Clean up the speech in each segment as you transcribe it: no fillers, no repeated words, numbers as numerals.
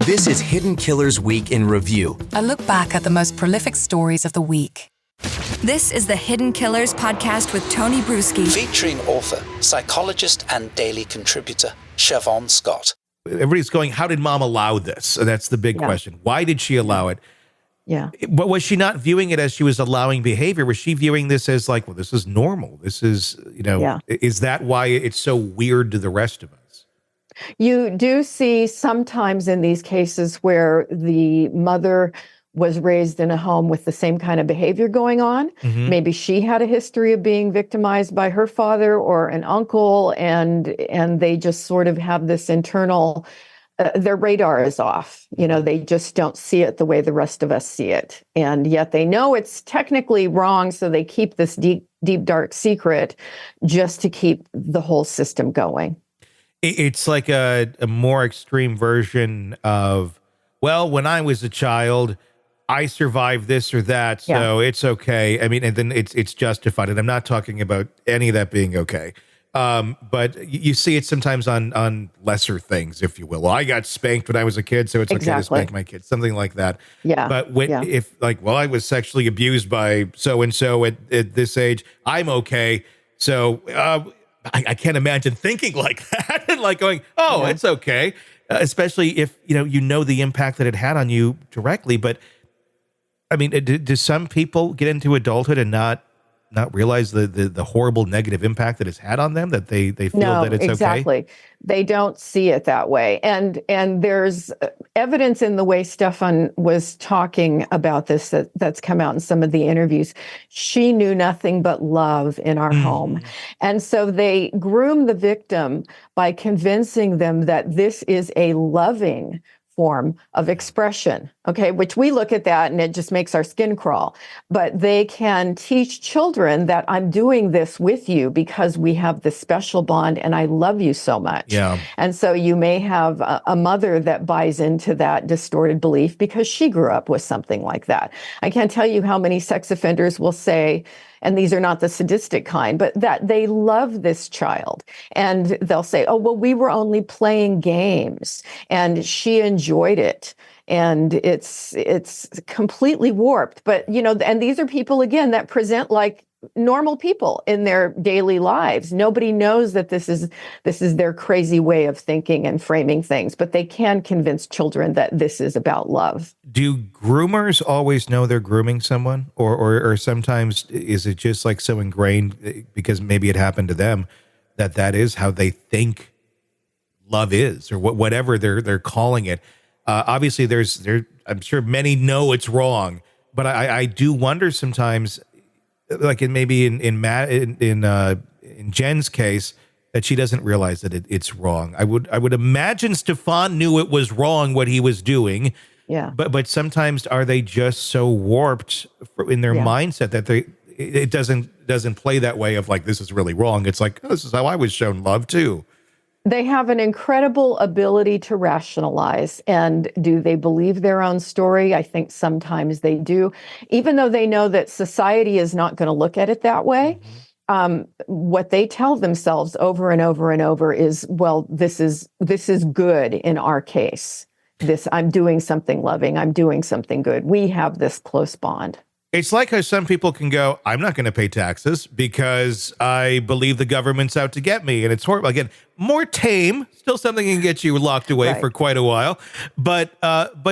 This is Hidden Killers Week in Review. A look back at the most prolific stories of the week. This is the Hidden Killers podcast with Tony Brueski. Featuring author, psychologist, and daily contributor, Siobhan Scott. Everybody's going, how did mom allow this? And that's the big question. Why did she allow it? Yeah. But was she not viewing it as she was allowing behavior? Was she viewing this as like, well, this is normal? This is, is that why it's so weird to the rest of us? You do see sometimes in these cases where the mother was raised in a home with the same kind of behavior going on. Mm-hmm. Maybe she had a history of being victimized by her father or an uncle, and they just sort of have this internal, their radar is off. They just don't see it the way the rest of us see it. And yet they know it's technically wrong, so they keep this deep, dark secret just to keep the whole system going. It's like a more extreme version of, well, when I was a child, I survived this or that, so it's okay. I mean, and then it's justified. And I'm not talking about any of that being okay. But you see it sometimes on lesser things, if you will. Well, I got spanked when I was a kid, so it's okay to spank my kids, something like that. Yeah. But if I was sexually abused by so-and-so at this age, I'm okay. So I can't imagine thinking like that and like going, it's okay. Especially if, you know the impact that it had on you directly. But I mean, do some people get into adulthood and not realize the horrible negative impact that it's had on them, that they feel that it's exactly. okay? They don't see it that way. And there's evidence in the way Stephan was talking about this that's come out in some of the interviews. She knew nothing but love in our home. And so they groom the victim by convincing them that this is a loving form of expression, okay, which we look at that and it just makes our skin crawl. But they can teach children that I'm doing this with you because we have this special bond and I love you so much. Yeah. And so you may have a mother that buys into that distorted belief because she grew up with something like that. I can't tell you how many sex offenders will say, and these are not the sadistic kind, but that they love this child. And they'll say, oh, well, we were only playing games and she enjoyed it. And it's completely warped. But, and these are people, again, that present like normal people in their daily lives. Nobody knows that this is their crazy way of thinking and framing things, but they can convince children that this is about love. Do groomers always know they're grooming someone, or sometimes is it just like so ingrained because maybe it happened to them that is how they think love is, or whatever they're calling it? Obviously, I'm sure many know it's wrong, but I do wonder sometimes, like in Jen's case, that she doesn't realize that it's wrong. I would imagine Stephan knew it was wrong what he was doing. Yeah. But sometimes are they just so warped in their mindset that it doesn't play that way of like, this is really wrong. It's like, oh, this is how I was shown love too. They have an incredible ability to rationalize. And do they believe their own story? I think sometimes they do, even though they know that society is not going to look at it that way. What they tell themselves over and over and over is, well, this is good in our case. I'm doing something loving. I'm doing something good. We have this close bond. It's like how some people can go, I'm not going to pay taxes because I believe the government's out to get me. And it's horrible. Again, more tame, still something that can get you locked away for quite a while. But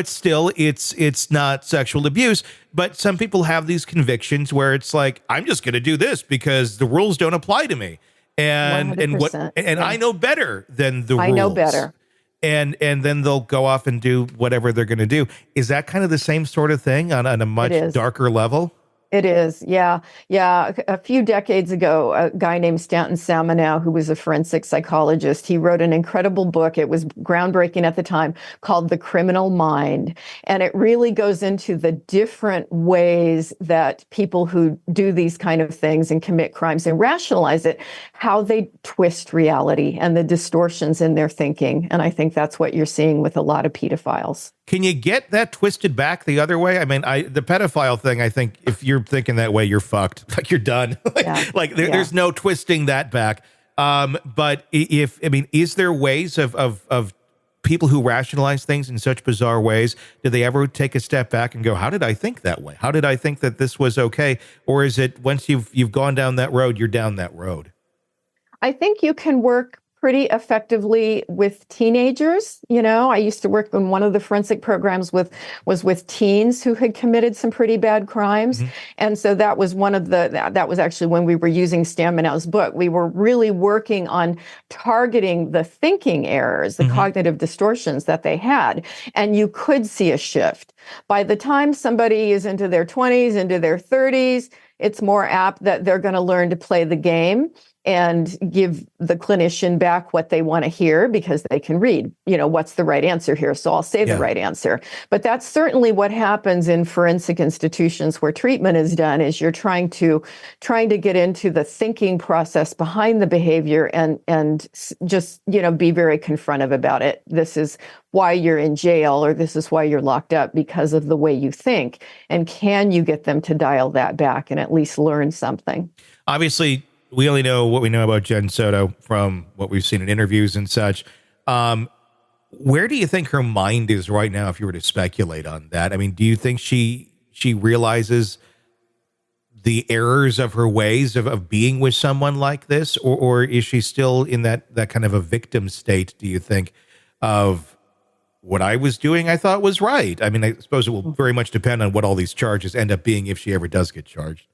still, it's not sexual abuse. But some people have these convictions where it's like, I'm just going to do this because the rules don't apply to me. And I know better than the rules. I know better. And then they'll go off and do whatever they're going to do. Is that kind of the same sort of thing on a much darker level? It is, yeah. A few decades ago, a guy named Stanton Samanow, who was a forensic psychologist, he wrote an incredible book. It was groundbreaking at the time, called The Criminal Mind. And it really goes into the different ways that people who do these kind of things and commit crimes and rationalize it, how they twist reality and the distortions in their thinking. And I think that's what you're seeing with a lot of pedophiles. Can you get that twisted back the other way? I mean, the pedophile thing, I think if you're thinking that way, you're fucked. Like you're done. There's no twisting that back. But is there ways of people who rationalize things in such bizarre ways, do they ever take a step back and go, how did I think that way? How did I think that this was okay? Or is it once you've gone down that road, you're down that road? I think you can work pretty effectively with teenagers. I used to work in one of the forensic programs was with teens who had committed some pretty bad crimes. And so that was that was actually when we were using Stan Manow's book. We were really working on targeting the thinking errors, the cognitive distortions that they had. And you could see a shift. By the time somebody is into their 20s, into their 30s, it's more apt that they're going to learn to play the game and give the clinician back what they want to hear because they can read, what's the right answer here. So I'll say the right answer. But that's certainly what happens in forensic institutions where treatment is done, is you're trying to get into the thinking process behind the behavior and just, be very confrontive about it. This is why you're in jail, or this is why you're locked up, because of the way you think. And can you get them to dial that back and at least learn something? Obviously, we only know what we know about Jen Soto from what we've seen in interviews and such. Where do you think her mind is right now, if you were to speculate on that? I mean, do you think she realizes the errors of her ways of being with someone like this? Or is she still in that kind of a victim state, do you think, of what I was doing I thought was right? I mean, I suppose it will very much depend on what all these charges end up being if she ever does get charged.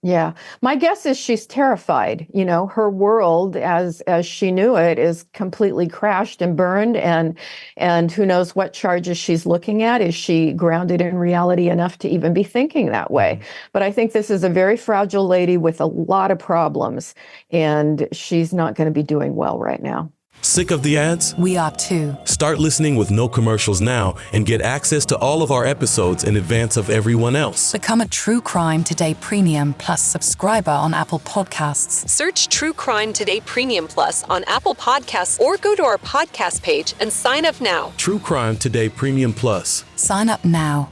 Yeah. My guess is she's terrified. Her world as she knew it is completely crashed and burned, and who knows what charges she's looking at. Is she grounded in reality enough to even be thinking that way? But I think this is a very fragile lady with a lot of problems, and she's not going to be doing well right now. Sick of the ads? We are too. Start listening with no commercials now and get access to all of our episodes in advance of everyone else. Become a True Crime Today Premium Plus subscriber on Apple Podcasts. Search True Crime Today Premium Plus on Apple Podcasts or go to our podcast page and sign up now. True Crime Today Premium Plus. Sign up now.